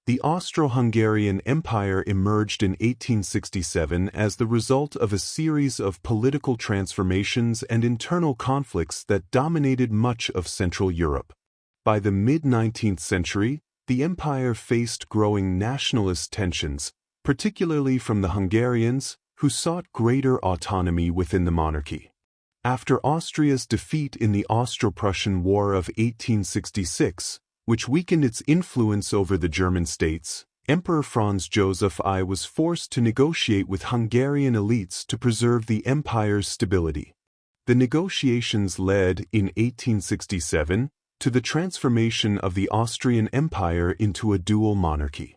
The Austro-Hungarian Empire emerged in 1867 as the result of a series of political transformations and internal conflicts that dominated much of Central Europe. By the mid-19th century, the empire faced growing nationalist tensions, particularly from the Hungarians, who sought greater autonomy within the monarchy. After Austria's defeat in the Austro-Prussian War of 1866, which weakened its influence over the German states, Emperor Franz Joseph I was forced to negotiate with Hungarian elites to preserve the empire's stability. The negotiations led, in 1867, to the transformation of the Austrian Empire into a dual monarchy.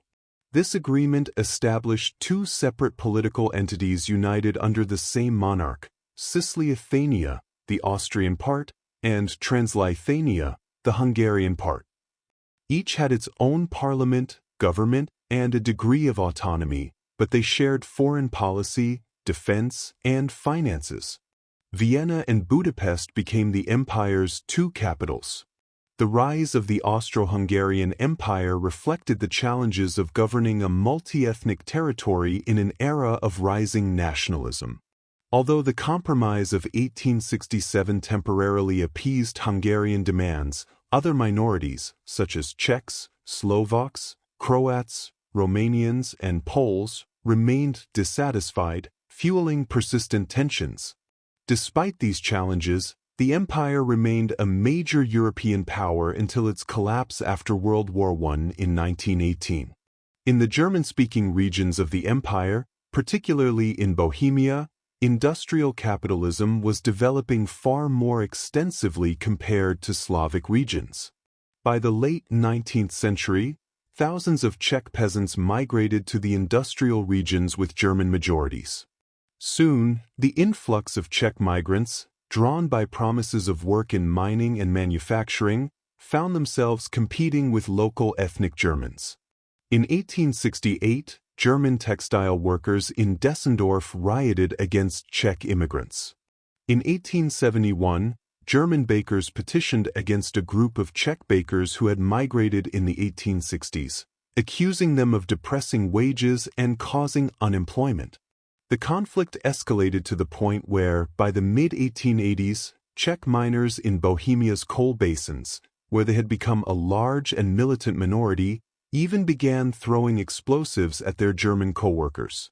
This agreement established two separate political entities united under the same monarch, Cisleithania, the Austrian part, and Transleithania, the Hungarian part. Each had its own parliament, government, and a degree of autonomy, but they shared foreign policy, defense, and finances. Vienna and Budapest became the empire's two capitals. The rise of the Austro-Hungarian Empire reflected the challenges of governing a multi-ethnic territory in an era of rising nationalism. Although the Compromise of 1867 temporarily appeased Hungarian demands, other minorities, such as Czechs, Slovaks, Croats, Romanians, and Poles, remained dissatisfied, fueling persistent tensions. Despite these challenges, the empire remained a major European power until its collapse after World War I in 1918. In the German-speaking regions of the empire, particularly in Bohemia, industrial capitalism was developing far more extensively compared to Slavic regions. By the late 19th century, thousands of Czech peasants migrated to the industrial regions with German majorities. Soon, the influx of Czech migrants, drawn by promises of work in mining and manufacturing, found themselves competing with local ethnic Germans. In 1868, German textile workers in Dessendorf rioted against Czech immigrants. In 1871, German bakers petitioned against a group of Czech bakers who had migrated in the 1860s, accusing them of depressing wages and causing unemployment. The conflict escalated to the point where, by the mid-1880s, Czech miners in Bohemia's coal basins, where they had become a large and militant minority, even began throwing explosives at their German co-workers.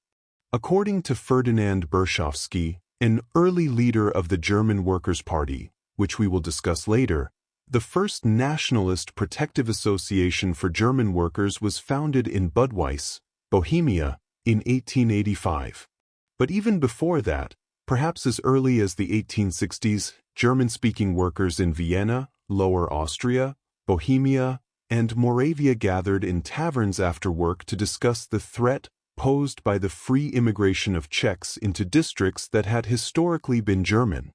According to Ferdinand Berschowski, an early leader of the German Workers' Party, which we will discuss later, the first nationalist protective association for German workers was founded in Budweis, Bohemia, in 1885. But even before that, perhaps as early as the 1860s, German-speaking workers in Vienna, Lower Austria, Bohemia, and Moravia gathered in taverns after work to discuss the threat posed by the free immigration of Czechs into districts that had historically been German.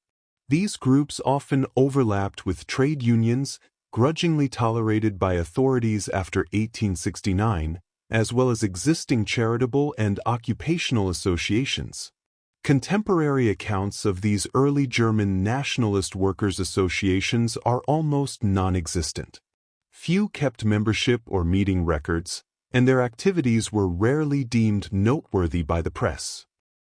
These groups often overlapped with trade unions, grudgingly tolerated by authorities after 1869, as well as existing charitable and occupational associations. Contemporary accounts of these early German nationalist workers' associations are almost non-existent. Few kept membership or meeting records, and their activities were rarely deemed noteworthy by the press.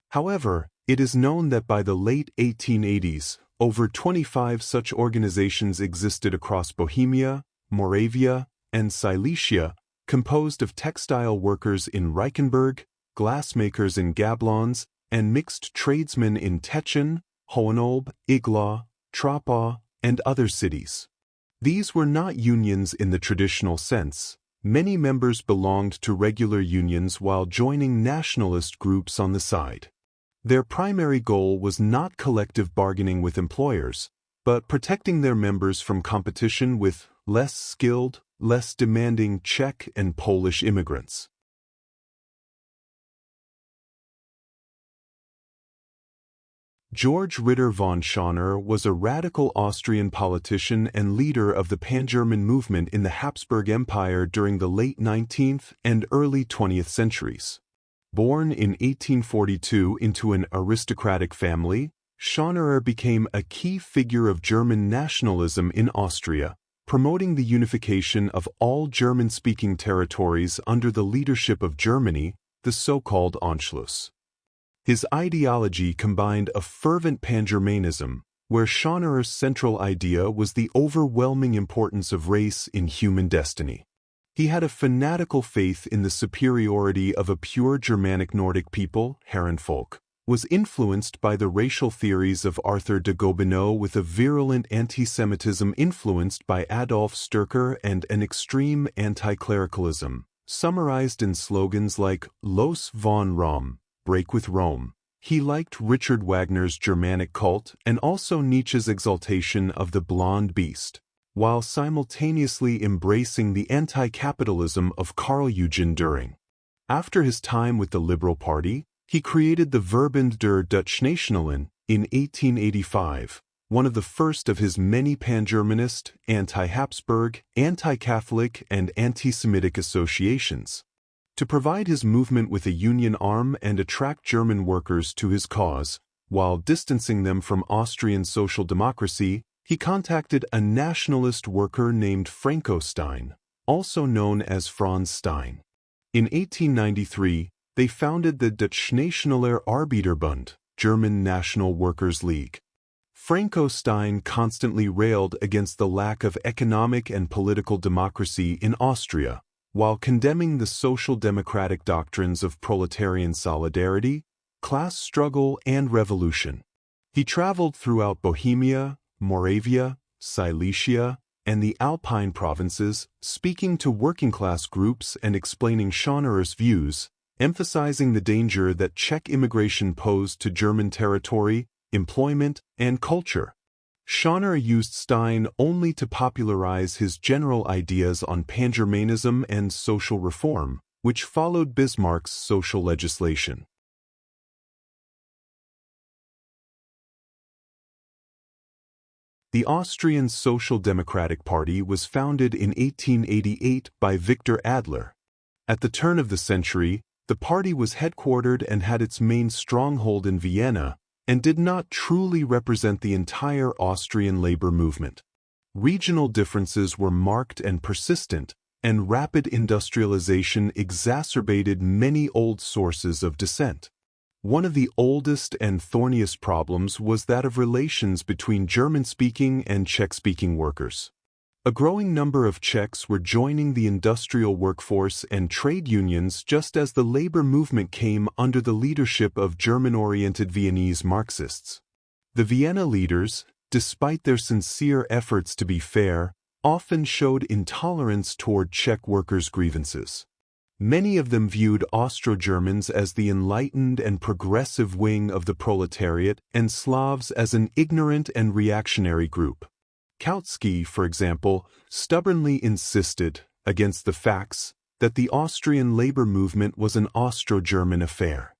However, it is known that by the late 1880s, over 25 such organizations existed across Bohemia, Moravia, and Silesia, composed of textile workers in Reichenberg, glassmakers in Gablons, and mixed tradesmen in Teschen, Hohenlohe, IGLAU, Troppau, and other cities. These were not unions in the traditional sense. Many members belonged to regular unions while joining nationalist groups on the side. Their primary goal was not collective bargaining with employers, but protecting their members from competition with less skilled, less demanding Czech and Polish immigrants. Georg Ritter von Schönerer was a radical Austrian politician and leader of the Pan-German movement in the Habsburg Empire during the late 19th and early 20th centuries. Born in 1842 into an aristocratic family, Schönerer became a key figure of German nationalism in Austria, promoting the unification of all German-speaking territories under the leadership of Germany, the so-called Anschluss. His ideology combined a fervent pan-Germanism, where Schönerer's central idea was the overwhelming importance of race in human destiny. He had a fanatical faith in the superiority of a pure Germanic Nordic people, Herrenvolk, was influenced by the racial theories of Arthur de Gobineau with a virulent anti-Semitism influenced by Adolf Hitler and an extreme anti-clericalism, summarized in slogans like Los von Rom, break with Rome. He liked Richard Wagner's Germanic cult and also Nietzsche's exaltation of the blonde beast, while simultaneously embracing the anti-capitalism of Karl Eugen Dühring. After his time with the Liberal Party, he created the Verband der Deutschnationalen in 1885, one of the first of his many pan-Germanist, anti-Habsburg, anti-Catholic, and anti-Semitic associations. To provide his movement with a union arm and attract German workers to his cause, while distancing them from Austrian social democracy, he contacted a nationalist worker named Franko Stein, also known as Franz Stein. In 1893, they founded the Deutschnationaler Arbeiterbund, German National Workers' League. Franko Stein constantly railed against the lack of economic and political democracy in Austria, while condemning the social democratic doctrines of proletarian solidarity, class struggle, and revolution. He traveled throughout Bohemia, Moravia, Silesia, and the Alpine provinces, speaking to working-class groups and explaining Schönerer's views, emphasizing the danger that Czech immigration posed to German territory, employment, and culture. Schönerer used Stein only to popularize his general ideas on pan-Germanism and social reform, which followed Bismarck's social legislation. The Austrian Social Democratic Party was founded in 1888 by Victor Adler. At the turn of the century, the party was headquartered and had its main stronghold in Vienna, and did not truly represent the entire Austrian labor movement. Regional differences were marked and persistent, and rapid industrialization exacerbated many old sources of dissent. One of the oldest and thorniest problems was that of relations between German-speaking and Czech-speaking workers. A growing number of Czechs were joining the industrial workforce and trade unions just as the labor movement came under the leadership of German-oriented Viennese Marxists. The Vienna leaders, despite their sincere efforts to be fair, often showed intolerance toward Czech workers' grievances. Many of them viewed Austro-Germans as the enlightened and progressive wing of the proletariat and Slavs as an ignorant and reactionary group. Kautsky, for example, stubbornly insisted, against the facts, that the Austrian labor movement was an Austro-German affair.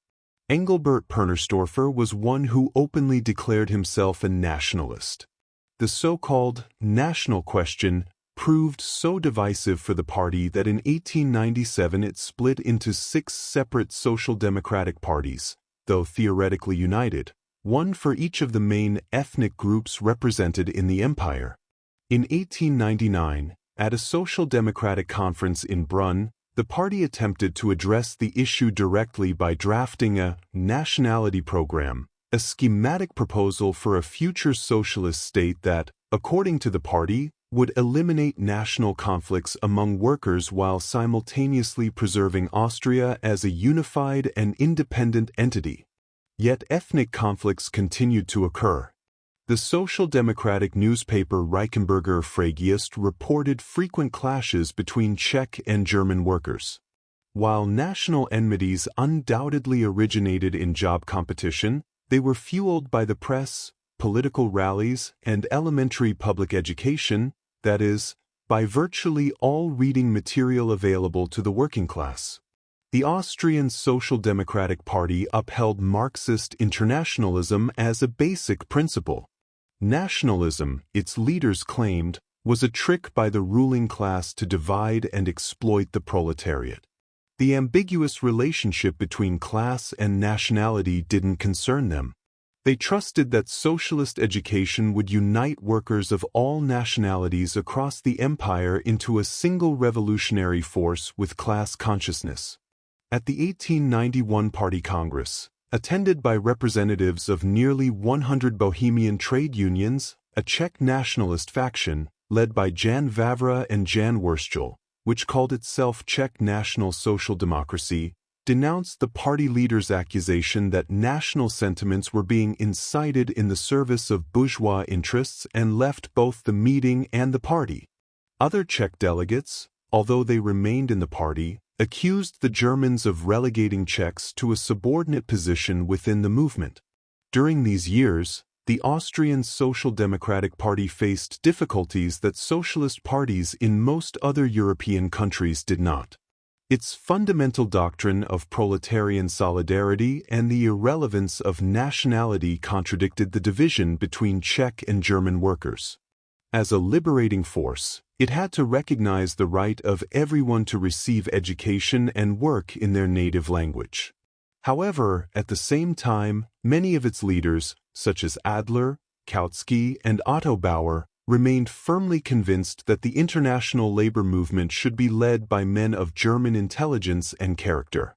Engelbert Pernerstorfer was one who openly declared himself a nationalist. The so-called national question proved so divisive for the party that in 1897 it split into 6 separate social democratic parties, though theoretically united, one for each of the main ethnic groups represented in the empire. In 1899, at a social democratic conference in Brunn, the party attempted to address the issue directly by drafting a nationality program, a schematic proposal for a future socialist state that, according to the party, would eliminate national conflicts among workers while simultaneously preserving Austria as a unified and independent entity. Yet ethnic conflicts continued to occur. The social democratic newspaper Reichenberger Freigeist reported frequent clashes between Czech and German workers. While national enmities undoubtedly originated in job competition, they were fueled by the press, political rallies, and elementary public education, that is, by virtually all reading material available to the working class. The Austrian Social Democratic Party upheld Marxist internationalism as a basic principle. Nationalism, its leaders claimed, was a trick by the ruling class to divide and exploit the proletariat. The ambiguous relationship between class and nationality didn't concern them. They trusted that socialist education would unite workers of all nationalities across the empire into a single revolutionary force with class consciousness. At the 1891 Party Congress, attended by representatives of nearly 100 Bohemian trade unions, a Czech nationalist faction, led by Jan Vavra and Jan Wurstel, which called itself Czech National Social Democracy, denounced the party leader's accusation that national sentiments were being incited in the service of bourgeois interests and left both the meeting and the party. Other Czech delegates, although they remained in the party, accused the Germans of relegating Czechs to a subordinate position within the movement. During these years, the Austrian Social Democratic Party faced difficulties that socialist parties in most other European countries did not. Its fundamental doctrine of proletarian solidarity and the irrelevance of nationality contradicted the division between Czech and German workers. As a liberating force, it had to recognize the right of everyone to receive education and work in their native language. However, at the same time, many of its leaders, such as Adler, Kautsky, and Otto Bauer, remained firmly convinced that the international labor movement should be led by men of German intelligence and character.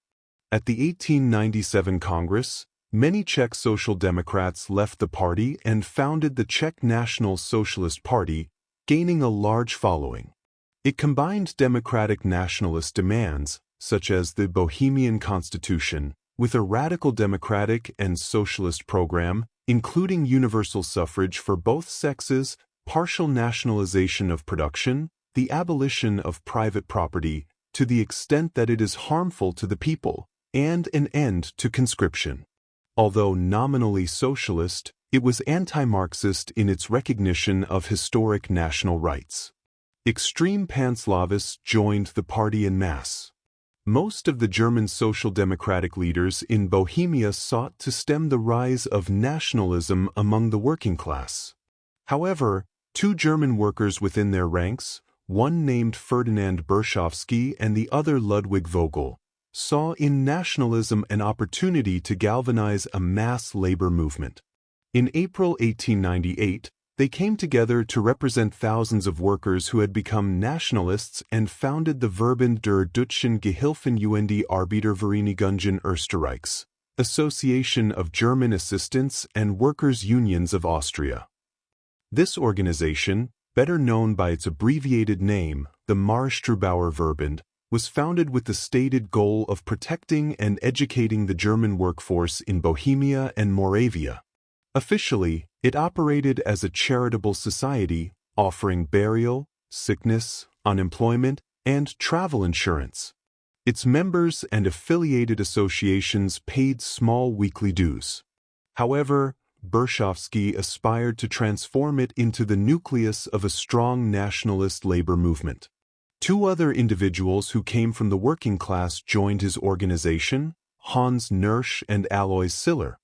At the 1897 Congress, many Czech Social Democrats left the party and founded the Czech National Socialist Party, gaining a large following. It combined democratic nationalist demands, such as the Bohemian Constitution, with a radical democratic and socialist program, including universal suffrage for both sexes, partial nationalization of production, the abolition of private property to the extent that it is harmful to the people, and an end to conscription. Although nominally socialist, it was anti-Marxist in its recognition of historic national rights. Extreme Pan-Slavists joined the party en masse. Most of the German social democratic leaders in Bohemia sought to stem the rise of nationalism among the working class. However, two German workers within their ranks, one named Ferdinand Berschowski and the other Ludwig Vogel, saw in nationalism an opportunity to galvanize a mass labor movement. In April 1898, they came together to represent thousands of workers who had become nationalists and founded the Verband der Deutschen Gehilfen und Arbeitervereinigungen Österreichs, Association of German Assistants and Workers' Unions of Austria. This organization, better known by its abbreviated name, the Marstrubauer Verband, was founded with the stated goal of protecting and educating the German workforce in Bohemia and Moravia. Officially, it operated as a charitable society, offering burial, sickness, unemployment, and travel insurance. Its members and affiliated associations paid small weekly dues. However, Berschowski aspired to transform it into the nucleus of a strong nationalist labor movement. Two other individuals who came from the working class joined his organization, Hans Niersch and Alois Siller.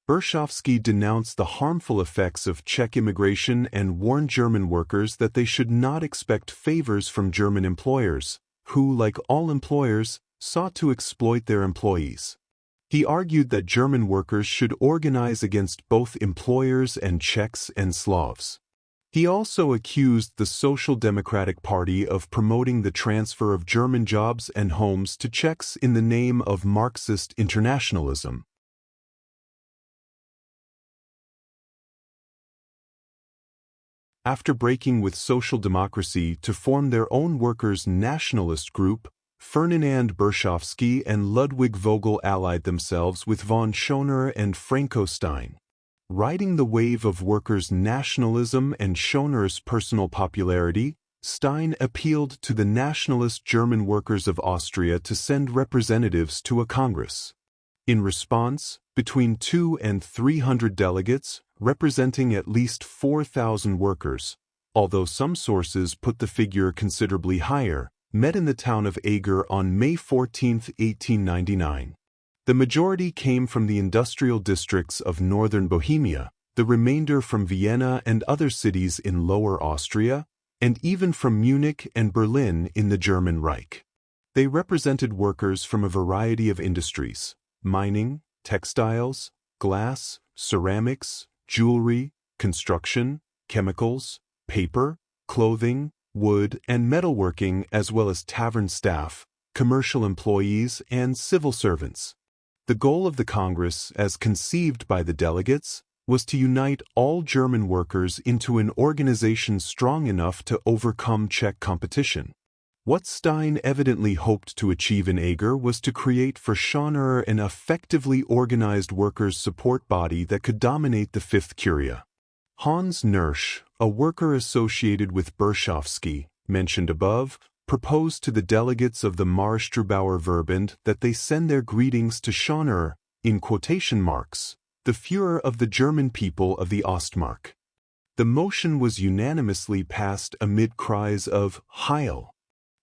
Berschowski denounced the harmful effects of Czech immigration and warned German workers that they should not expect favors from German employers, who, like all employers, sought to exploit their employees. He argued that German workers should organize against both employers and Czechs and Slavs. He also accused the Social Democratic Party of promoting the transfer of German jobs and homes to Czechs in the name of Marxist internationalism. After breaking with social democracy to form their own workers' nationalist group, Ferdinand Berschowski and Ludwig Vogel allied themselves with von Schönerer and Franko Stein. Riding the wave of workers' nationalism and Schönerer's personal popularity, Stein appealed to the nationalist German workers of Austria to send representatives to a congress. In response, between 200 and 300 delegates, representing at least 4,000 workers, although some sources put the figure considerably higher, met in the town of Eger on May 14, 1899. The majority came from the industrial districts of northern Bohemia, the remainder from Vienna and other cities in Lower Austria, and even from Munich and Berlin in the German Reich. They represented workers from a variety of industries: mining, textiles, glass, ceramics, jewelry, construction, chemicals, paper, clothing, wood and metalworking, as well as tavern staff, commercial employees, and civil servants. The goal of the Congress, as conceived by the delegates, was to unite all German workers into an organization strong enough to overcome Czech competition. What Stein evidently hoped to achieve in Eger was to create for Schönerer an effectively organized workers' support body that could dominate the Fifth Curia. Hans Niersch, a worker associated with Berschowski, mentioned above, proposed to the delegates of the Marschtrubauer Verband that they send their greetings to Schönerer, in quotation marks, the Führer of the German people of the Ostmark. The motion was unanimously passed amid cries of Heil.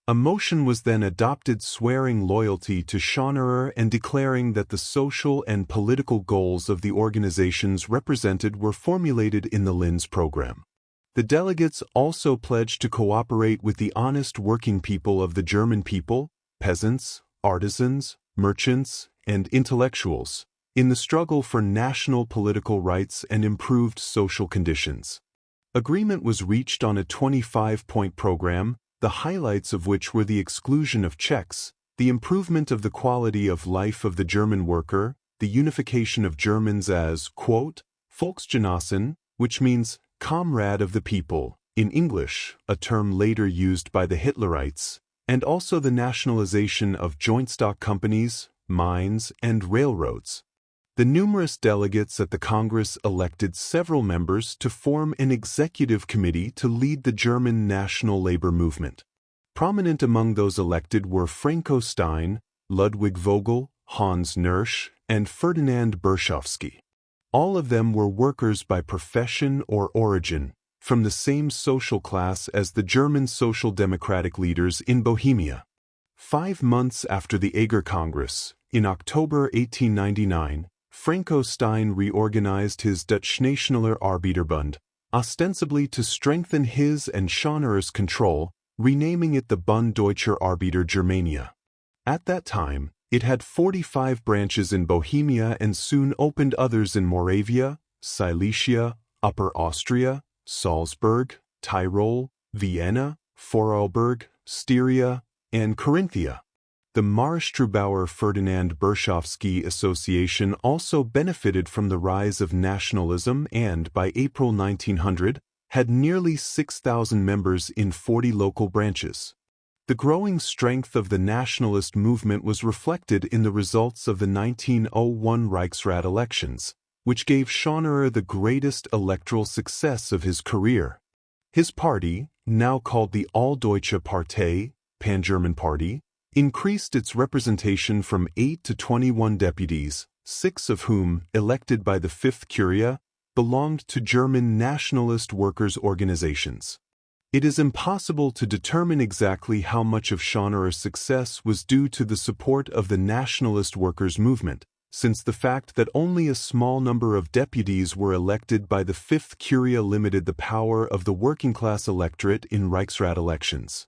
A motion was then adopted swearing loyalty to Schönerer and declaring that the social and political goals of the organizations represented were formulated in the Linz program. The delegates also pledged to cooperate with the honest working people of the German people, peasants, artisans, merchants, and intellectuals, in the struggle for national political rights and improved social conditions. Agreement was reached on a 25-point program, the highlights of which were the exclusion of Czechs, the improvement of the quality of life of the German worker, the unification of Germans as, quote, Volksgenossen, which means comrade of the people, in English, a term later used by the Hitlerites, and also the nationalization of joint stock companies, mines, and railroads. The numerous delegates at the Congress elected several members to form an executive committee to lead the German national labor movement. Prominent among those elected were Franko Stein, Ludwig Vogel, Hans Niersch, and Ferdinand Berschowski. All of them were workers by profession or origin, from the same social class as the German social democratic leaders in Bohemia. 5 months after the Eger Congress, in October 1899, Franko Stein reorganized his Deutschnationaler Arbeiterbund, ostensibly to strengthen his and Schönerer's control, renaming it the Bund Deutscher Arbeiter Germania. At that time, it had 45 branches in Bohemia and soon opened others in Moravia, Silesia, Upper Austria, Salzburg, Tyrol, Vienna, Vorarlberg, Styria, and Carinthia. The Marschtrubauer Ferdinand Berschowski Association also benefited from the rise of nationalism and, by April 1900, had nearly 6,000 members in 40 local branches. The growing strength of the nationalist movement was reflected in the results of the 1901 Reichsrat elections, which gave Schönerer the greatest electoral success of his career. His party, now called the Alldeutsche Partei, Pan-German Party, increased its representation from 8 to 21 deputies, 6 of whom, elected by the Fifth Curia, belonged to German nationalist workers' organizations. It is impossible to determine exactly how much of Schönerer's success was due to the support of the nationalist workers' movement, since the fact that only a small number of deputies were elected by the Fifth Curia limited the power of the working-class electorate in Reichsrat elections.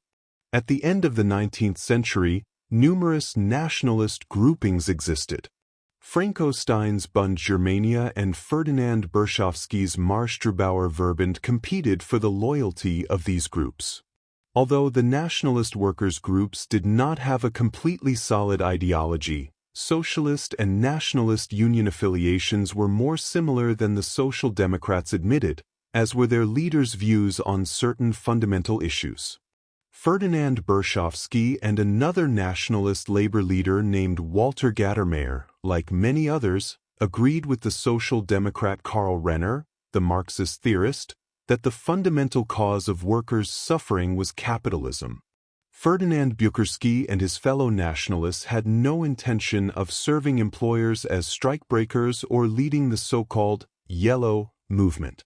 At the end of the 19th century, numerous nationalist groupings existed. Franko Stein's Bund Germania and Ferdinand Berschowski's Marschtrubauer Verband competed for the loyalty of these groups. Although the nationalist workers' groups did not have a completely solid ideology, socialist and nationalist union affiliations were more similar than the Social Democrats admitted, as were their leaders' views on certain fundamental issues. Ferdinand Berschowski and another nationalist labor leader named Walter Gattermeyer, like many others, agreed with the Social Democrat Karl Renner, the Marxist theorist, that the fundamental cause of workers' suffering was capitalism. Ferdinand Bucharski and his fellow nationalists had no intention of serving employers as strikebreakers or leading the so-called Yellow movement.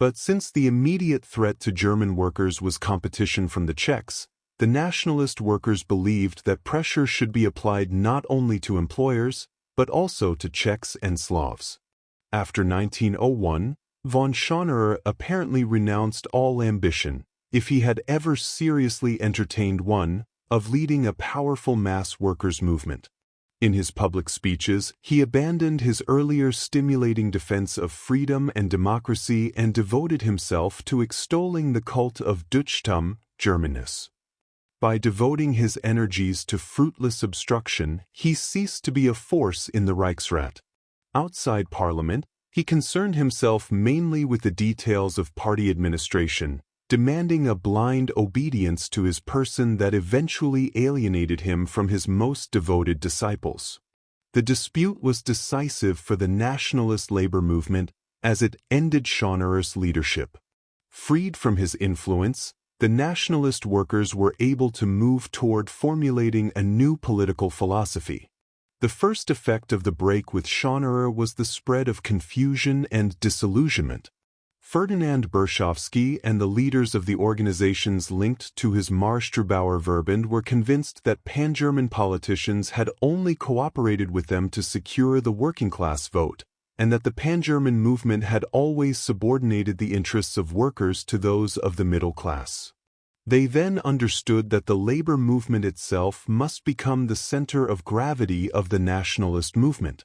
But since the immediate threat to German workers was competition from the Czechs, the nationalist workers believed that pressure should be applied not only to employers, but also to Czechs and Slavs. After 1901, von Schönerer apparently renounced all ambition, if he had ever seriously entertained one, of leading a powerful mass workers' movement. In his public speeches, he abandoned his earlier stimulating defense of freedom and democracy and devoted himself to extolling the cult of Deutschtum, Germanness. By devoting his energies to fruitless obstruction, he ceased to be a force in the Reichsrat. Outside Parliament, he concerned himself mainly with the details of party administration, demanding a blind obedience to his person that eventually alienated him from his most devoted disciples. The dispute was decisive for the nationalist labor movement as it ended Schönerer's leadership. Freed from his influence, the nationalist workers were able to move toward formulating a new political philosophy. The first effect of the break with Schönerer was the spread of confusion and disillusionment. Ferdinand Berschowski and the leaders of the organizations linked to his Marschtrubauer Verband were convinced that pan-German politicians had only cooperated with them to secure the working-class vote, and that the pan-German movement had always subordinated the interests of workers to those of the middle class. They then understood that the labor movement itself must become the center of gravity of the nationalist movement.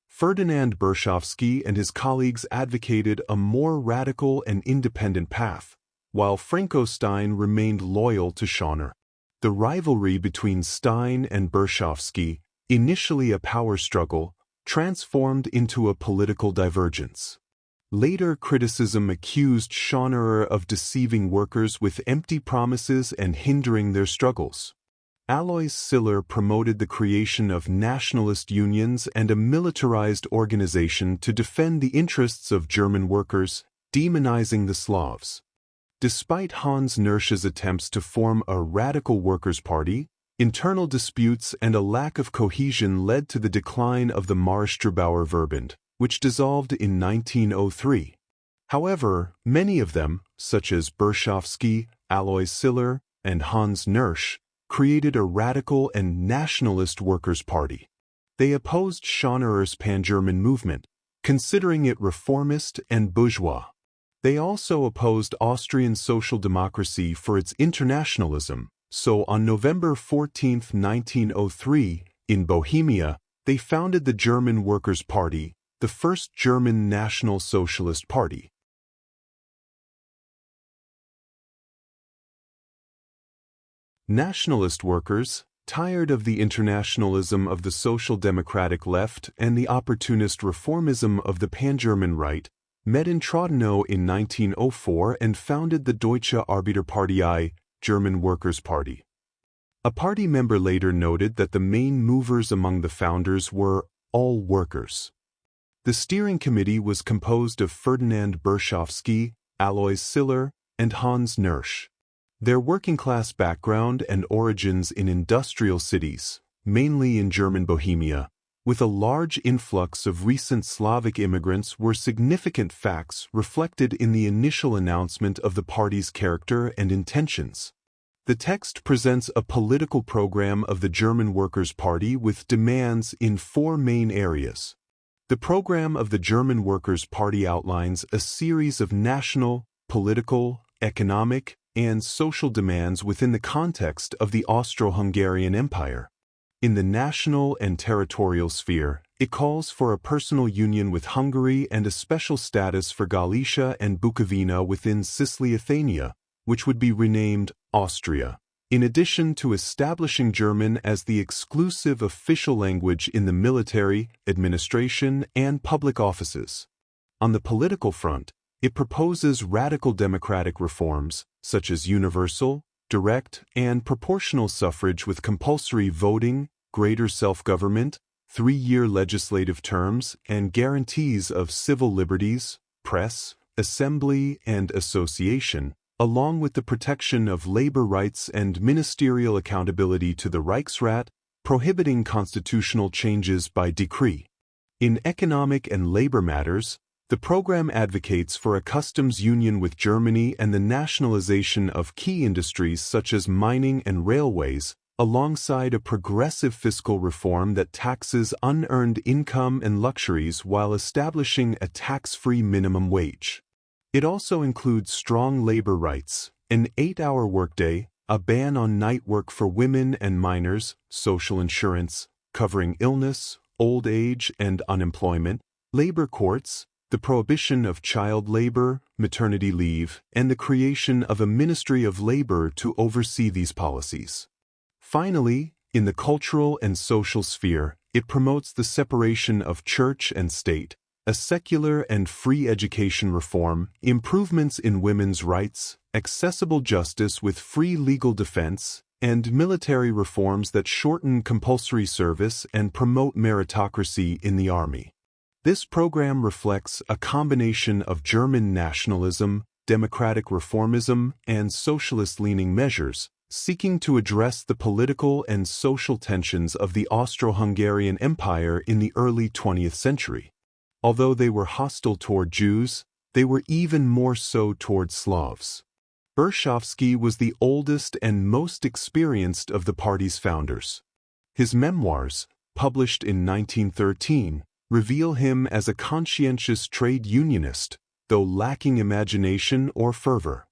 Ferdinand Berschowski and his colleagues advocated a more radical and independent path, while Franko Stein remained loyal to Schönerer. The rivalry between Stein and Berschowski, initially a power struggle, transformed into a political divergence. Later criticism accused Schönerer of deceiving workers with empty promises and hindering their struggles. Alois Siller promoted the creation of nationalist unions and a militarized organization to defend the interests of German workers, demonizing the Slavs. Despite Hans Nirsch's attempts to form a radical workers' party, internal disputes and a lack of cohesion led to the decline of the Marschtrubauer Verband, which dissolved in 1903. However, many of them, such as Berschowski, Alois Siller, and Hans Nirsch, created a radical and nationalist workers' party. They opposed Schönerer's pan-German movement, considering it reformist and bourgeois. They also opposed Austrian social democracy for its internationalism, so on November 14, 1903, in Bohemia, they founded the German Workers' Party, the first German National Socialist Party. Nationalist workers, tired of the internationalism of the social democratic left and the opportunist reformism of the pan-German right, met in Trottenau in 1904 and founded the Deutsche Arbeiterpartei, German Workers' Party. A party member later noted that the main movers among the founders were all workers. The steering committee was composed of Ferdinand Berschowski, Alois Siller, and Hans Nirsch. Their working-class background and origins in industrial cities, mainly in German Bohemia, with a large influx of recent Slavic immigrants were significant facts reflected in the initial announcement of the party's character and intentions. The text presents a political program of the German Workers' Party with demands in four main areas. The program of the German Workers' Party outlines a series of national, political, economic, and social demands within the context of the Austro-Hungarian Empire. In the national and territorial sphere, it calls for a personal union with Hungary and a special status for Galicia and Bukovina within Cisleithania, which would be renamed Austria, in addition to establishing German as the exclusive official language in the military, administration, and public offices. On the political front, it proposes radical democratic reforms, such as universal, direct, and proportional suffrage with compulsory voting, greater self-government, 3-year legislative terms, and guarantees of civil liberties, press, assembly, and association, along with the protection of labor rights and ministerial accountability to the Reichsrat, prohibiting constitutional changes by decree. In economic and labor matters, the program advocates for a customs union with Germany and the nationalization of key industries such as mining and railways, alongside a progressive fiscal reform that taxes unearned income and luxuries while establishing a tax-free minimum wage. It also includes strong labor rights, an 8-hour workday, a ban on night work for women and minors, social insurance, covering illness, old age, and unemployment, labor courts, the prohibition of child labor, maternity leave, and the creation of a Ministry of Labor to oversee these policies. Finally, in the cultural and social sphere, it promotes the separation of church and state, a secular and free education reform, improvements in women's rights, accessible justice with free legal defense, and military reforms that shorten compulsory service and promote meritocracy in the army. This program reflects a combination of German nationalism, democratic reformism, and socialist-leaning measures, seeking to address the political and social tensions of the Austro-Hungarian Empire in the early 20th century. Although they were hostile toward Jews, they were even more so toward Slavs. Berezovsky was the oldest and most experienced of the party's founders. His memoirs, published in 1913, reveal him as a conscientious trade unionist, though lacking imagination or fervor.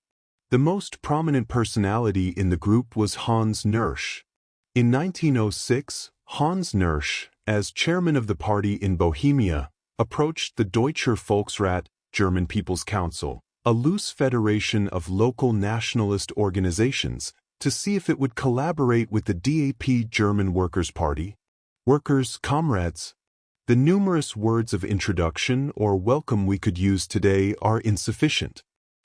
The most prominent personality in the group was Hans Niersch. In 1906, Hans Niersch, as chairman of the party in Bohemia, approached the Deutscher Volksrat, German People's Council, a loose federation of local nationalist organizations, to see if it would collaborate with the DAP German Workers' Party. Workers' comrades. The numerous words of introduction or welcome we could use today are insufficient.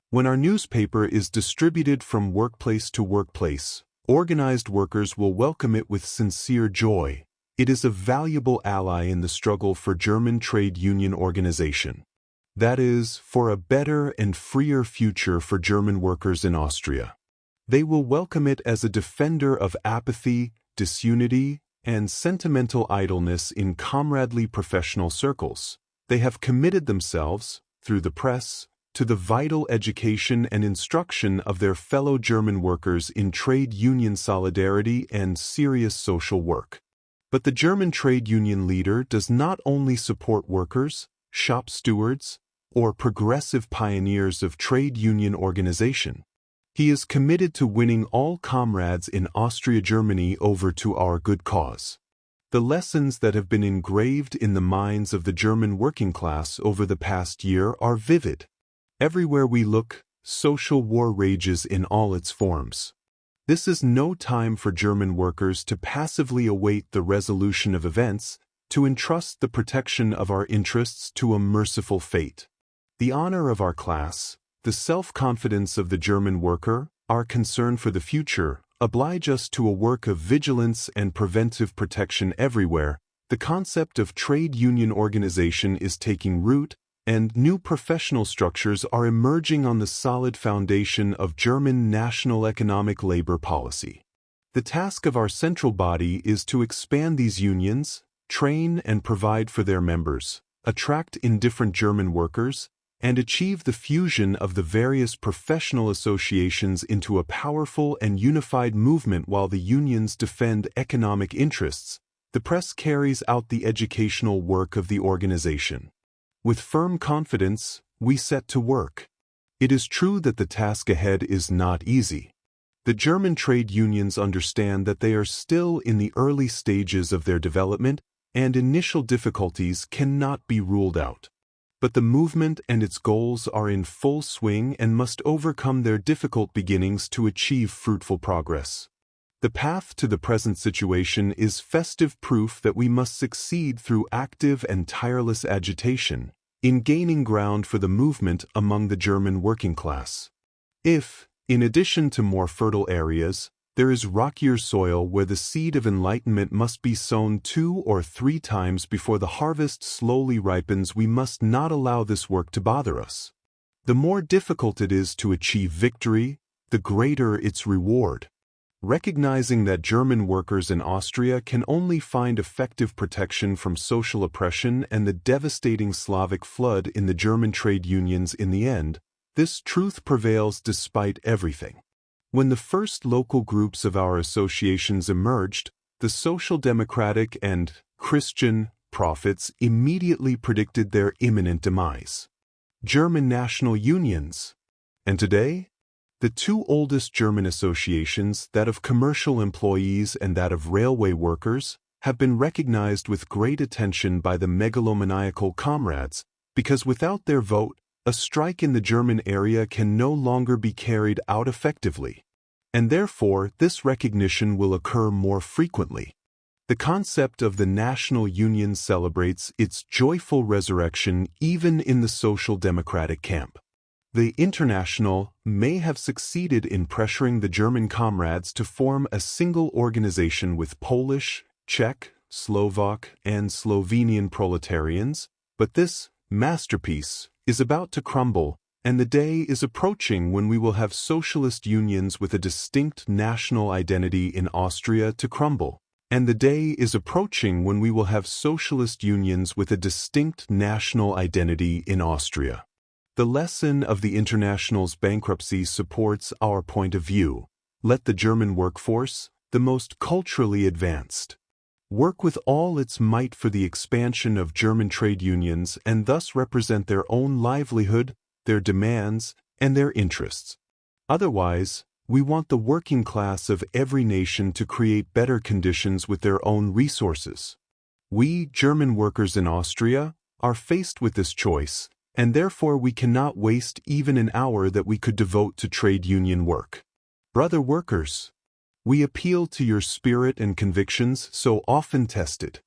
When our newspaper is distributed from workplace to workplace, organized workers will welcome it with sincere joy. It is a valuable ally in the struggle for German trade union organization. That is, for a better and freer future for German workers in Austria. They will welcome it as a defender of apathy, disunity, and sentimental idleness in comradely professional circles. They have committed themselves, through the press, to the vital education and instruction of their fellow German workers in trade union solidarity and serious social work. But the German trade union leader does not only support workers, shop stewards, or progressive pioneers of trade union organization. He is committed to winning all comrades in Austria-Germany over to our good cause. The lessons that have been engraved in the minds of the German working class over the past year are vivid. Everywhere we look, social war rages in all its forms. This is no time for German workers to passively await the resolution of events, to entrust the protection of our interests to a merciful fate. The honor of our class, the self-confidence of the German worker, our concern for the future, oblige us to a work of vigilance and preventive protection everywhere. The concept of trade union organization is taking root, and new professional structures are emerging on the solid foundation of German national economic labor policy. The task of our central body is to expand these unions, train and provide for their members, attract indifferent German workers, and achieve the fusion of the various professional associations into a powerful and unified movement. While the unions defend economic interests, the press carries out the educational work of the organization. With firm confidence, we set to work. It is true that the task ahead is not easy. The German trade unions understand that they are still in the early stages of their development, and initial difficulties cannot be ruled out. But the movement and its goals are in full swing and must overcome their difficult beginnings to achieve fruitful progress. The path to the present situation is festive proof that we must succeed through active and tireless agitation in gaining ground for the movement among the German working class. If, in addition to more fertile areas, there is rockier soil where the seed of enlightenment must be sown 2 or 3 times before the harvest slowly ripens, we must not allow this work to bother us. The more difficult it is to achieve victory, the greater its reward. Recognizing that German workers in Austria can only find effective protection from social oppression and the devastating Slavic flood in the German trade unions in the end, this truth prevails despite everything. When the first local groups of our associations emerged, the Social Democratic and Christian prophets immediately predicted their imminent demise. German national unions. And today? The 2 oldest German associations, that of commercial employees and that of railway workers, have been recognized with great attention by the megalomaniacal comrades, because without their vote, a strike in the German area can no longer be carried out effectively. And therefore, this recognition will occur more frequently. The concept of the National Union celebrates its joyful resurrection even in the social democratic camp. The International may have succeeded in pressuring the German comrades to form a single organization with Polish, Czech, Slovak, and Slovenian proletarians, but this masterpiece is about to crumble, and the day is approaching when we will have socialist unions with a distinct national identity in Austria to crumble. And the day is approaching when we will have socialist unions with a distinct national identity in Austria. The lesson of the International's bankruptcy supports our point of view. Let the German workforce, the most culturally advanced, work with all its might for the expansion of German trade unions and thus represent their own livelihood, their demands, and their interests. Otherwise, we want the working class of every nation to create better conditions with their own resources. We, German workers in Austria, are faced with this choice, and therefore we cannot waste even an hour that we could devote to trade union work. Brother workers, we appeal to your spirit and convictions so often tested.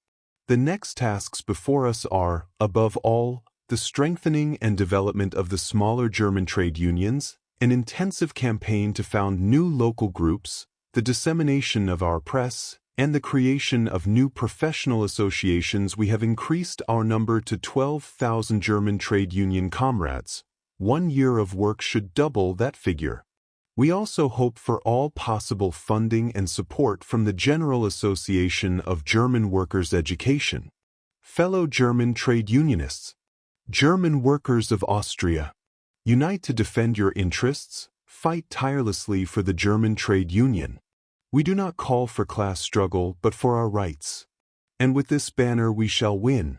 The next tasks before us are, above all, the strengthening and development of the smaller German trade unions, an intensive campaign to found new local groups, the dissemination of our press, and the creation of new professional associations. We have increased our number to 12,000 German trade union comrades. 1 year of work should double that figure. We also hope for all possible funding and support from the General Association of German Workers' Education. Fellow German trade unionists, German workers of Austria, unite to defend your interests, fight tirelessly for the German trade union. We do not call for class struggle but for our rights. And with this banner we shall win.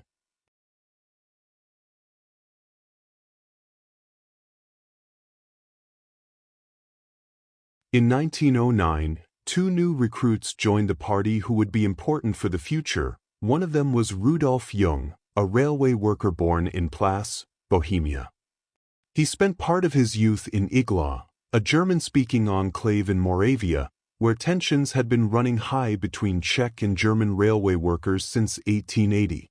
In 1909, 2 new recruits joined the party who would be important for the future. One of them was Rudolf Jung, a railway worker born in Plas, Bohemia. He spent part of his youth in IGLAU, a German-speaking enclave in Moravia, where tensions had been running high between Czech and German railway workers since 1880.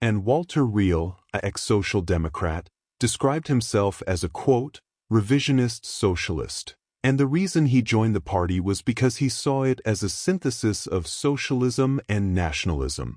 And Walter Riehl, an ex-social democrat, described himself as a, quote, revisionist socialist. And the reason he joined the party was because he saw it as a synthesis of socialism and nationalism.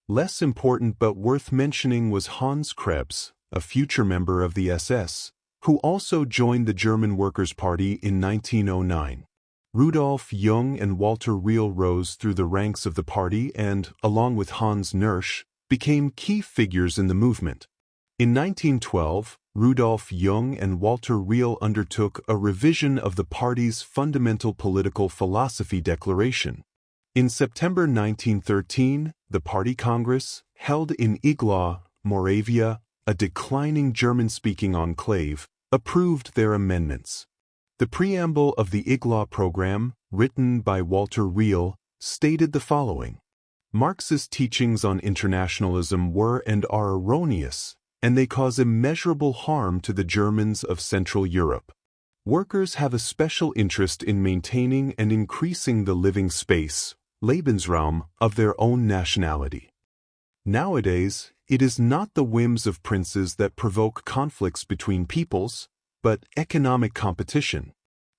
Less important but worth mentioning was Hans Krebs, a future member of the SS, who also joined the German Workers' Party in 1909. Rudolf Jung and Walter Riehl rose through the ranks of the party and, along with Hans Nirsch, became key figures in the movement. In 1912, Rudolf Jung and Walter Riehl undertook a revision of the party's fundamental political philosophy declaration. In September 1913, the party congress, held in Iglau, Moravia, a declining German-speaking enclave, approved their amendments. The preamble of the Iglau program, written by Walter Riehl, stated the following: Marxist teachings on internationalism were and are erroneous, and they cause immeasurable harm to the Germans of Central Europe. Workers have a special interest in maintaining and increasing the living space, Lebensraum, of their own nationality. Nowadays, it is not the whims of princes that provoke conflicts between peoples, but economic competition.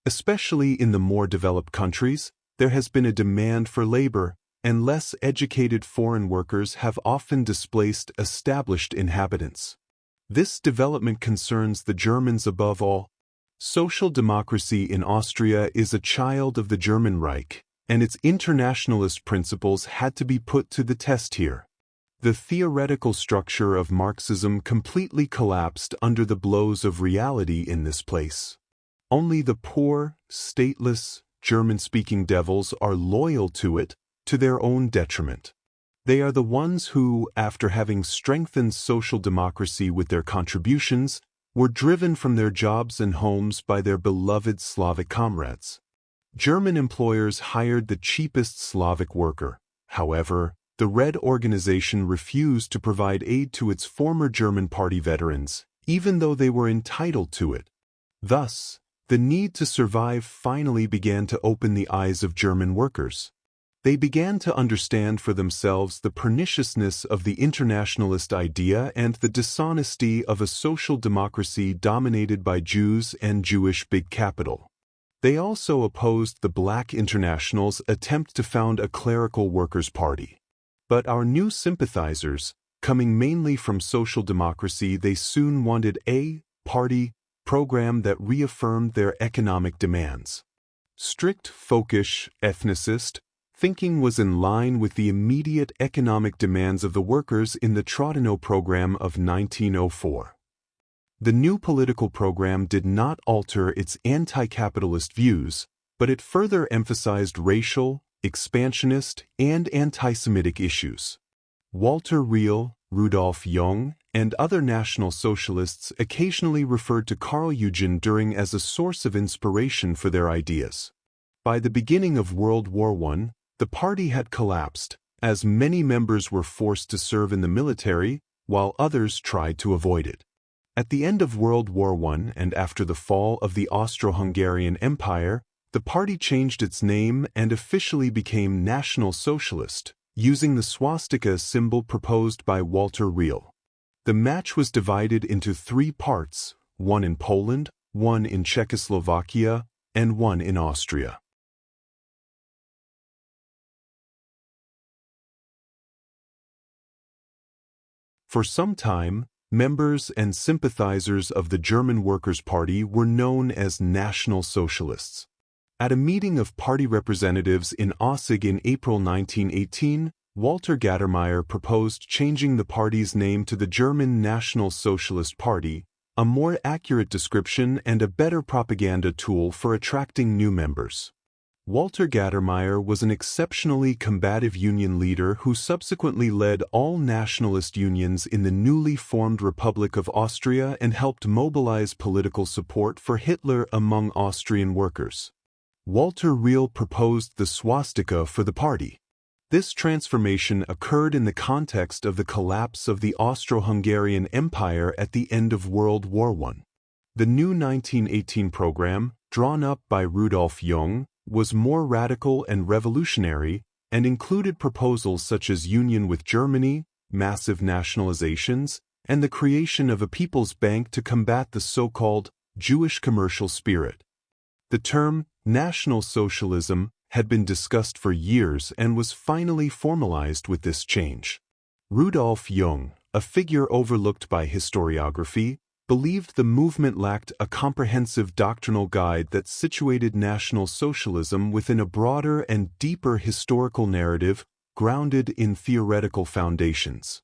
Especially in the more developed countries, there has been a demand for labor, and less educated foreign workers have often displaced established inhabitants. This development concerns the Germans above all. Social democracy in Austria is a child of the German Reich, and its internationalist principles had to be put to the test here. The theoretical structure of Marxism completely collapsed under the blows of reality in this place. Only the poor, stateless, German-speaking devils are loyal to it, to their own detriment. They are the ones who, after having strengthened social democracy with their contributions, were driven from their jobs and homes by their beloved Slavic comrades. German employers hired the cheapest Slavic worker. However, The Red organization refused to provide aid to its former German party veterans, even though they were entitled to it. Thus, the need to survive finally began to open the eyes of German workers. They began to understand for themselves the perniciousness of the internationalist idea and the dishonesty of a social democracy dominated by Jews and Jewish big capital. They also opposed the Black International's attempt to found a clerical workers' party. But our new sympathizers, coming mainly from social democracy, they soon wanted a party program that reaffirmed their economic demands. Strict, folkish, ethnicist thinking was in line with the immediate economic demands of the workers in the Trotino program of 1904. The new political program did not alter its anti-capitalist views, but it further emphasized racial, expansionist, and anti-Semitic issues. Walter Riehl, Rudolf Jung, and other National Socialists occasionally referred to Carl Eugen Düring as a source of inspiration for their ideas. By the beginning of World War I, the party had collapsed, as many members were forced to serve in the military, while others tried to avoid it. At the end of World War I and after the fall of the Austro-Hungarian Empire, the party changed its name and officially became National Socialist, using the swastika symbol proposed by Walter Riehl. The match was divided into 3 parts, one in Poland, one in Czechoslovakia, and one in Austria. For some time, members and sympathizers of the German Workers' Party were known as National Socialists. At a meeting of party representatives in Aussig in April 1918, Walter Gattermeyer proposed changing the party's name to the German National Socialist Party, a more accurate description and a better propaganda tool for attracting new members. Walter Gattermeyer was an exceptionally combative union leader who subsequently led all nationalist unions in the newly formed Republic of Austria and helped mobilize political support for Hitler among Austrian workers. Walter Riehl proposed the swastika for the party. This transformation occurred in the context of the collapse of the Austro-Hungarian Empire at the end of World War I. The new 1918 program, drawn up by Rudolf Jung, was more radical and revolutionary, and included proposals such as union with Germany, massive nationalizations, and the creation of a people's bank to combat the so-called Jewish commercial spirit. The term National Socialism had been discussed for years and was finally formalized with this change. Rudolf Jung, a figure overlooked by historiography, believed the movement lacked a comprehensive doctrinal guide that situated National Socialism within a broader and deeper historical narrative grounded in theoretical foundations.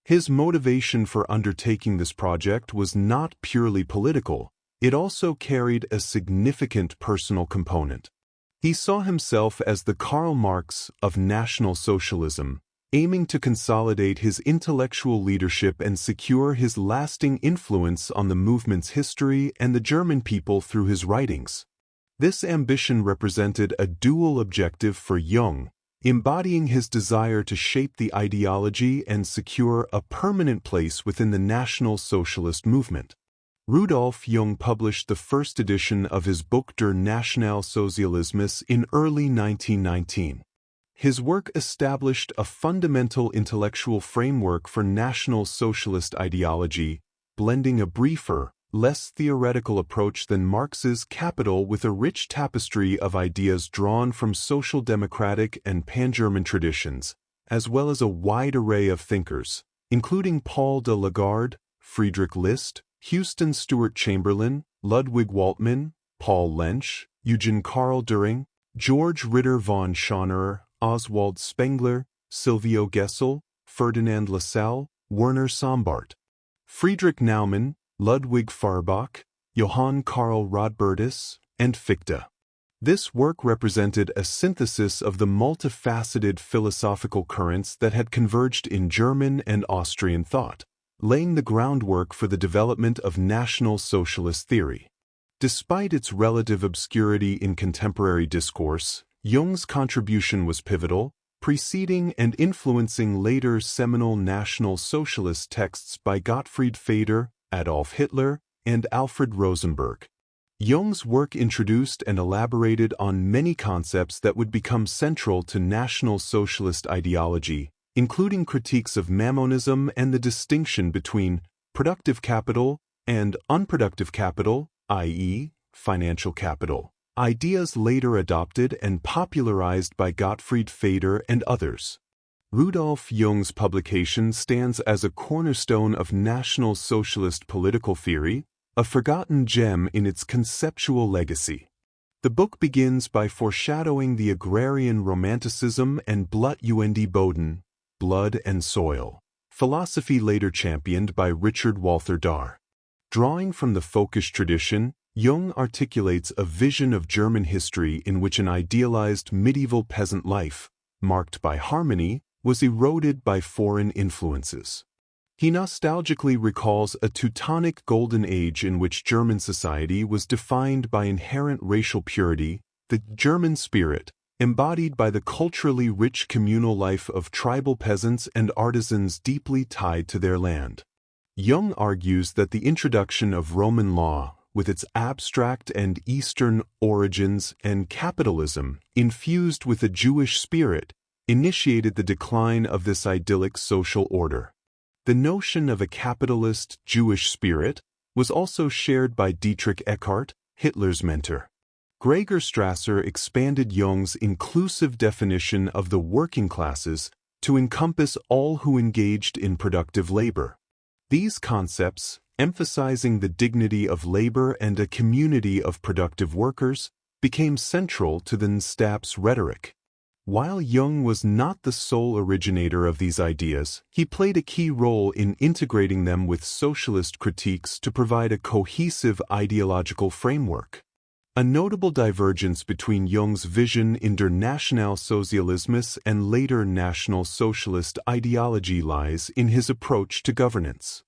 His motivation for undertaking this project was not purely political, it also carried a significant personal component. He saw himself as the Karl Marx of National Socialism, aiming to consolidate his intellectual leadership and secure his lasting influence on the movement's history and the German people through his writings. This ambition represented a dual objective for Jung, embodying his desire to shape the ideology and secure a permanent place within the National Socialist movement. Rudolf Jung published the first edition of his book Der Nationalsozialismus in early 1919. His work established a fundamental intellectual framework for National Socialist ideology, blending a briefer, less theoretical approach than Marx's Capital with a rich tapestry of ideas drawn from social democratic and pan-German traditions, as well as a wide array of thinkers, including Paul de Lagarde, Friedrich List, Houston Stewart Chamberlain, Ludwig Waltmann, Paul Lensch, Eugen Karl Düring, George Ritter von Schönerer, Oswald Spengler, Silvio Gesell, Ferdinand Lassalle, Werner Sombart, Friedrich Naumann, Ludwig Feuerbach, Johann Karl Rodbertus, and Fichte. This work represented a synthesis of the multifaceted philosophical currents that had converged in German and Austrian thought, laying the groundwork for the development of National Socialist theory. Despite its relative obscurity in contemporary discourse, Jung's contribution was pivotal, preceding and influencing later seminal National Socialist texts by Gottfried Feder, Adolf Hitler, and Alfred Rosenberg. Jung's work introduced and elaborated on many concepts that would become central to National Socialist ideology, including critiques of mammonism and the distinction between productive capital and unproductive capital, i.e., financial capital, ideas later adopted and popularized by Gottfried Feder and others. Rudolf Jung's publication stands as a cornerstone of National Socialist political theory, a forgotten gem in its conceptual legacy. The book begins by foreshadowing the agrarian romanticism and Blut und Boden, blood and soil, philosophy later championed by Richard Walther Dahr. Drawing from the folkish tradition, Jung articulates a vision of German history in which an idealized medieval peasant life, marked by harmony, was eroded by foreign influences. He nostalgically recalls a Teutonic golden age in which German society was defined by inherent racial purity, the German spirit, embodied by the culturally rich communal life of tribal peasants and artisans deeply tied to their land. Jung argues that the introduction of Roman law, with its abstract and Eastern origins and capitalism infused with a Jewish spirit, initiated the decline of this idyllic social order. The notion of a capitalist Jewish spirit was also shared by Dietrich Eckart, Hitler's mentor. Gregor Strasser expanded Jung's inclusive definition of the working classes to encompass all who engaged in productive labor. These concepts, emphasizing the dignity of labor and a community of productive workers, became central to the Nstab's rhetoric. While Jung was not the sole originator of these ideas, he played a key role in integrating them with socialist critiques to provide a cohesive ideological framework. A notable divergence between Jung's vision in Der Nationalsozialismus and later National Socialist ideology lies in his approach to governance.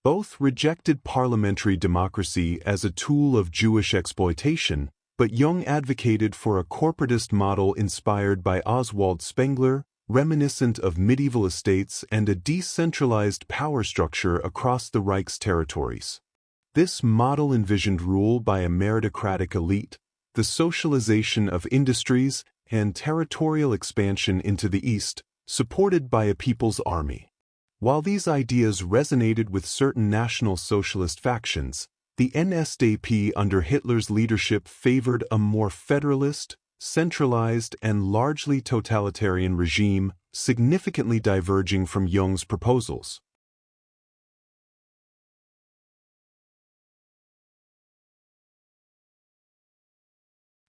Both rejected parliamentary democracy as a tool of Jewish exploitation, but Jung advocated for a corporatist model inspired by Oswald Spengler, reminiscent of medieval estates and a decentralized power structure across the Reich's territories. This model envisioned rule by a meritocratic elite, the socialization of industries, and territorial expansion into the East, supported by a people's army. While these ideas resonated with certain National Socialist factions, the NSDAP under Hitler's leadership favored a more federalist, centralized, and largely totalitarian regime, significantly diverging from Jung's proposals.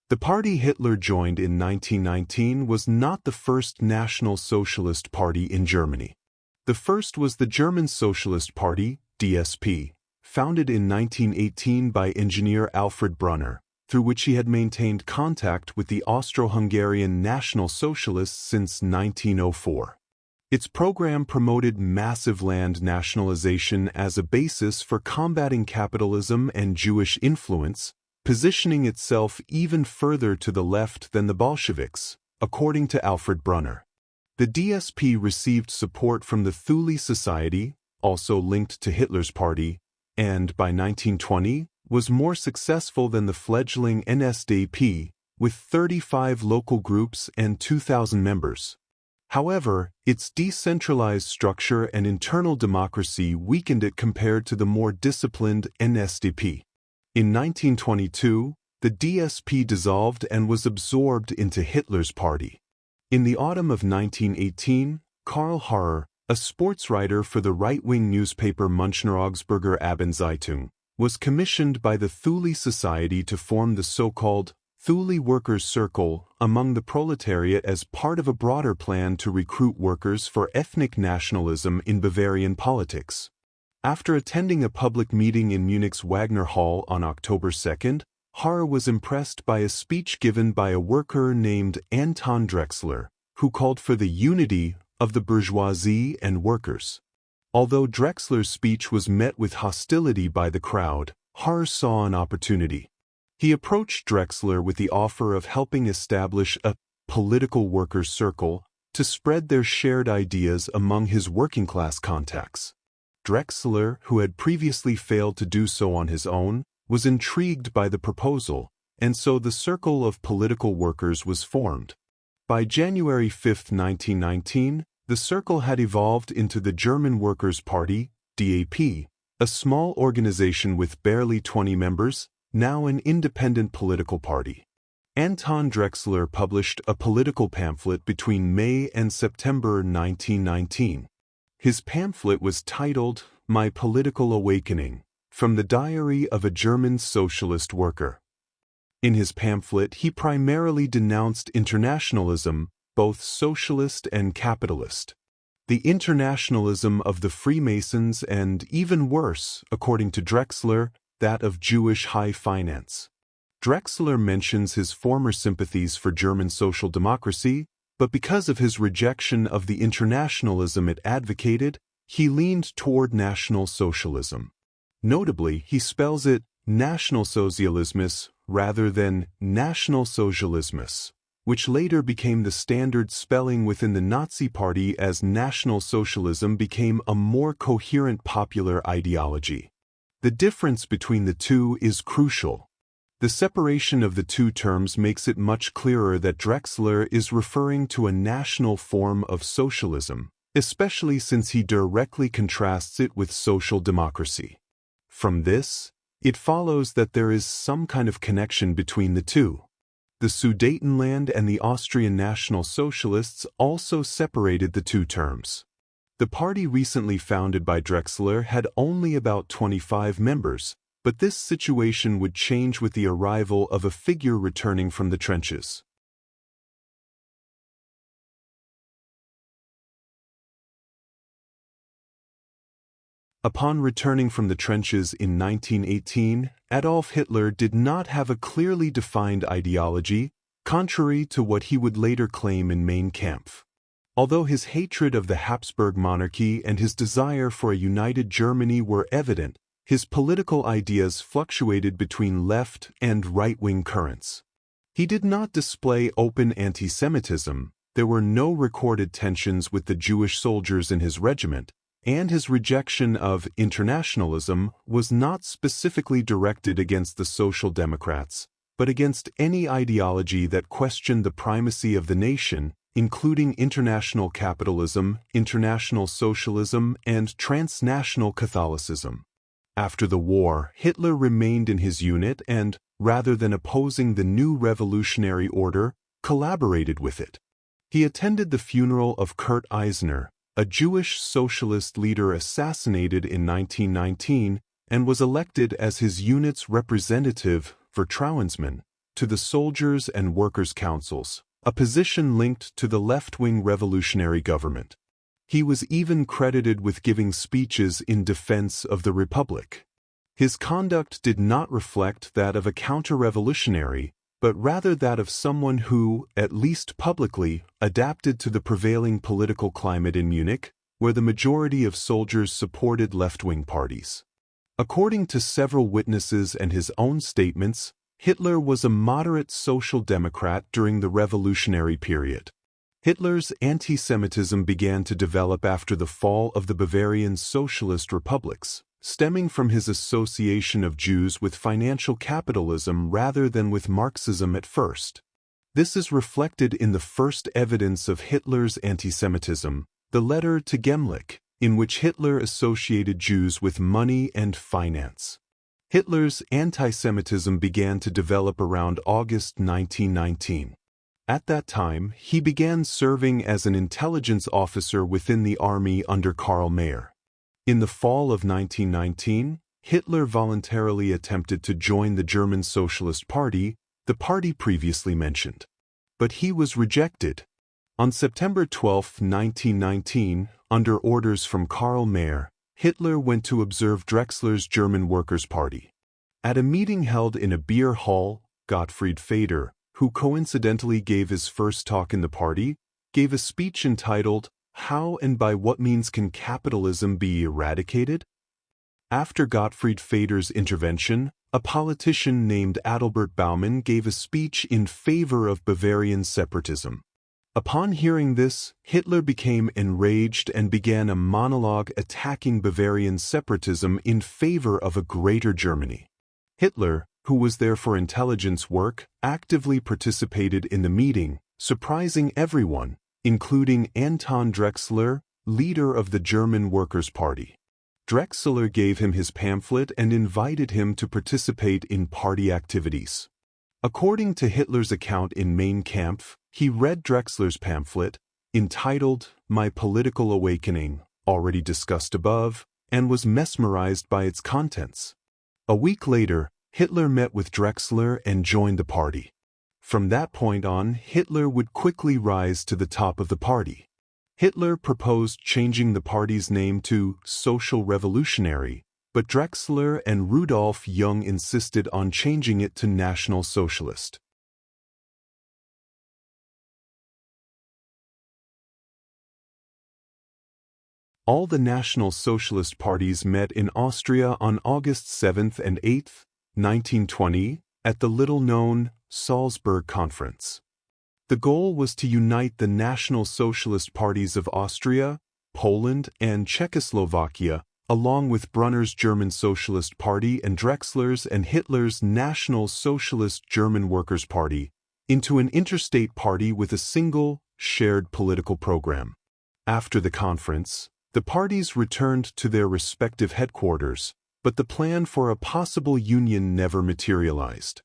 The party Hitler joined in 1919 was not the first National Socialist Party in Germany. The first was the German Socialist Party, DSP, founded in 1918 by engineer Alfred Brunner, through which he had maintained contact with the Austro-Hungarian National Socialists since 1904. Its program promoted massive land nationalization as a basis for combating capitalism and Jewish influence, positioning itself even further to the left than the Bolsheviks, according to Alfred Brunner. The DSP received support from the Thule Society, also linked to Hitler's party, and by 1920 was more successful than the fledgling NSDAP, with 35 local groups and 2,000 members. However, its decentralized structure and internal democracy weakened it compared to the more disciplined NSDAP. In 1922, the DSP dissolved and was absorbed into Hitler's party. In the autumn of 1918, Karl Harrer, a sports writer for the right-wing newspaper Münchner Augsburger Abendzeitung, was commissioned by the Thule Society to form the so-called Thule Workers' Circle among the proletariat as part of a broader plan to recruit workers for ethnic nationalism in Bavarian politics. After attending a public meeting in Munich's Wagner Hall on October 2, Harrer was impressed by a speech given by a worker named Anton Drexler, who called for the unity of the bourgeoisie and workers. Although Drexler's speech was met with hostility by the crowd, Harrer saw an opportunity. He approached Drexler with the offer of helping establish a political workers' circle to spread their shared ideas among his working-class contacts. Drexler, who had previously failed to do so on his own, was intrigued by the proposal, and so the Circle of Political Workers was formed. By January 5, 1919, the Circle had evolved into the German Workers' Party, DAP, a small organization with barely 20 members, now an independent political party. Anton Drexler published a political pamphlet between May and September 1919. His pamphlet was titled, My Political Awakening, from the Diary of a German Socialist Worker. In his pamphlet, he primarily denounced internationalism, both socialist and capitalist. The internationalism of the Freemasons and, even worse, according to Drexler, that of Jewish high finance. Drexler mentions his former sympathies for German social democracy, but because of his rejection of the internationalism it advocated, he leaned toward National Socialism. Notably, he spells it Nationalsozialismus rather than Nationalsozialismus, which later became the standard spelling within the Nazi Party as National Socialism became a more coherent popular ideology. The difference between the two is crucial. The separation of the two terms makes it much clearer that Drexler is referring to a national form of socialism, especially since he directly contrasts it with social democracy. From this, it follows that there is some kind of connection between the two. The Sudetenland and the Austrian National Socialists also separated the two terms. The party recently founded by Drexler had only about 25 members, but this situation would change with the arrival of a figure returning from the trenches. Upon returning from the trenches in 1918, Adolf Hitler did not have a clearly defined ideology, contrary to what he would later claim in Mein Kampf. Although his hatred of the Habsburg monarchy and his desire for a united Germany were evident, his political ideas fluctuated between left and right-wing currents. He did not display open anti-Semitism, there were no recorded tensions with the Jewish soldiers in his regiment, and his rejection of internationalism was not specifically directed against the Social Democrats, but against any ideology that questioned the primacy of the nation, including international capitalism, international socialism, and transnational Catholicism. After the war, Hitler remained in his unit and, rather than opposing the new revolutionary order, collaborated with it. He attended the funeral of Kurt Eisner, a Jewish socialist leader assassinated in 1919, and was elected as his unit's representative, Vertrauensmann, to the Soldiers' and Workers' Councils, a position linked to the left-wing revolutionary government. He was even credited with giving speeches in defense of the Republic. His conduct did not reflect that of a counter-revolutionary, but rather that of someone who, at least publicly, adapted to the prevailing political climate in Munich, where the majority of soldiers supported left-wing parties. According to several witnesses and his own statements, Hitler was a moderate social democrat during the revolutionary period. Hitler's anti-Semitism began to develop after the fall of the Bavarian Socialist Republics, stemming from his association of Jews with financial capitalism rather than with Marxism at first. This is reflected in the first evidence of Hitler's anti-Semitism, the letter to Gemlich, in which Hitler associated Jews with money and finance. Hitler's anti-Semitism began to develop around August 1919. At that time, he began serving as an intelligence officer within the army under Karl Mayr. In the fall of 1919, Hitler voluntarily attempted to join the German Socialist Party, the party previously mentioned. But he was rejected. On September 12, 1919, under orders from Karl Mayr, Hitler went to observe Drexler's German Workers' Party. At a meeting held in a beer hall, Gottfried Feder, who coincidentally gave his first talk in the party, gave a speech entitled, "How and by what means can capitalism be eradicated?" After Gottfried Feder's intervention, a politician named Adalbert Baumann gave a speech in favor of Bavarian separatism. Upon hearing this, Hitler became enraged and began a monologue attacking Bavarian separatism in favor of a greater Germany. Hitler, who was there for intelligence work, actively participated in the meeting, surprising everyone, including Anton Drexler, leader of the German Workers' Party. Drexler gave him his pamphlet and invited him to participate in party activities. According to Hitler's account in Mein Kampf, he read Drexler's pamphlet, entitled My Political Awakening, already discussed above, and was mesmerized by its contents. A week later, Hitler met with Drexler and joined the party. From that point on, Hitler would quickly rise to the top of the party. Hitler proposed changing the party's name to Social Revolutionary, but Drexler and Rudolf Jung insisted on changing it to National Socialist. All the National Socialist parties met in Austria on August 7 and 8, 1920, at the little-known Salzburg Conference. The goal was to unite the National Socialist parties of Austria, Poland, and Czechoslovakia, along with Brunner's German Socialist Party and Drexler's and Hitler's National Socialist German Workers' Party, into an interstate party with a single, shared political program. After the conference, the parties returned to their respective headquarters, but the plan for a possible union never materialized.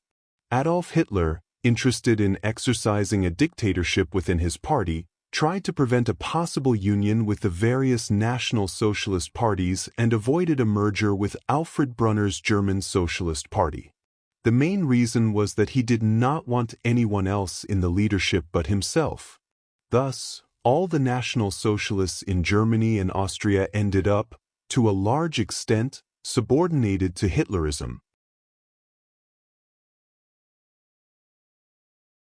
Adolf Hitler, interested in exercising a dictatorship within his party, tried to prevent a possible union with the various National Socialist parties and avoided a merger with Alfred Brunner's German Socialist Party. The main reason was that he did not want anyone else in the leadership but himself. Thus, all the National Socialists in Germany and Austria ended up, to a large extent, subordinated to Hitlerism,